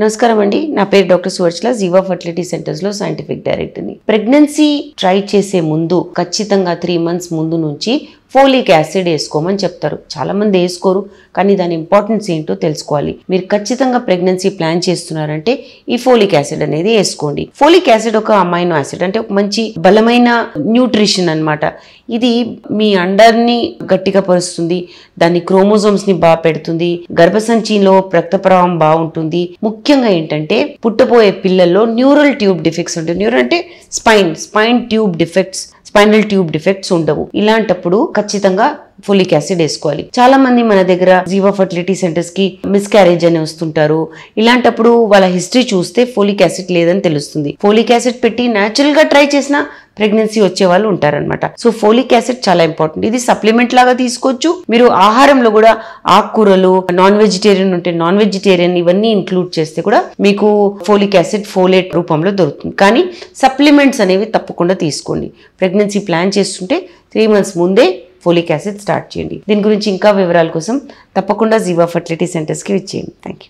నమస్కారం అండి. నా పేరు డాక్టర్ సువర్చల, జీవా ఫర్టిలిటీ సెంటర్స్ లో సైంటిఫిక్ డైరెక్టర్ని. ప్రెగ్నెన్సీ ట్రై చేసే ముందు ఖచ్చితంగా 3 months ముందు నుంచి ఫోలిక్ యాసిడ్ వేసుకోమని చెప్తారు. చాలా మంది వేసుకోరు, కానీ దాని ఇంపార్టెన్స్ ఏంటో తెలుసుకోవాలి. మీరు ఖచ్చితంగా ప్రెగ్నెన్సీ ప్లాన్ చేస్తున్నారంటే ఈ ఫోలిక్ యాసిడ్ అనేది వేసుకోండి. ఫోలిక్ యాసిడ్ ఒక అమైనో యాసిడ్, అంటే ఒక మంచి బలమైన న్యూట్రిషన్ అన్నమాట. ఇది మీ అండర్ని గట్టిగా పరుస్తుంది, దాని క్రోమోజోమ్స్ ని బాగా పెడుతుంది, గర్భసంచిలో రక్త ప్రవాహం బాగుంటుంది. ముఖ్యంగా ఏంటంటే పుట్టబోయే పిల్లల్లో న్యూరల్ ట్యూబ్ డిఫెక్ట్స్ ఉంటాయి. న్యూరల్ అంటే spine tube defects, spinal tube defects ఉండవు. ఇలాంటప్పుడు ఖచ్చితంగా ఫోలిక్ యాసిడ్ వేసుకోవాలి. చాలా మంది మన దగ్గర జీవా ఫర్టిలిటీ సెంటర్స్ కి మిస్క్యారేజ్ అని వస్తుంటారు. ఇలాంటప్పుడు వాళ్ళ హిస్టరీ చూస్తే ఫోలిక్ యాసిడ్ లేదని తెలుస్తుంది. ఫోలిక్ యాసిడ్ పెట్టి న్యాచురల్ గా ట్రై చేసిన ప్రెగ్నెన్సీ వచ్చే వాళ్ళు ఉంటారనమాట. సో ఫోలిక్ యాసిడ్ చాలా ఇంపార్టెంట్. ఇది సప్లిమెంట్ లాగా తీసుకోవచ్చు. మీరు ఆహారంలో కూడా ఆకుకూరలు, నాన్ వెజిటేరియన్ ఉంటే నాన్ వెజిటేరియన్ ఇవన్నీ ఇంక్లూడ్ చేస్తే కూడా మీకు ఫోలిక్ యాసిడ్ ఫోలేట్ రూపంలో దొరుకుతుంది. కానీ సప్లిమెంట్స్ అనేవి తప్పకుండా తీసుకోండి. ప్రెగ్నెన్సీ ప్లాన్ చేస్తుంటే 3 months ముందే ఫోలిక్ యాసిడ్ స్టార్ట్ చేయండి. దీని గురించి ఇంకా వివరాల కోసం తప్పకుండా జీవా ఫర్టిలిటీ సెంటర్స్కి విచ్చేయండి. Thank you.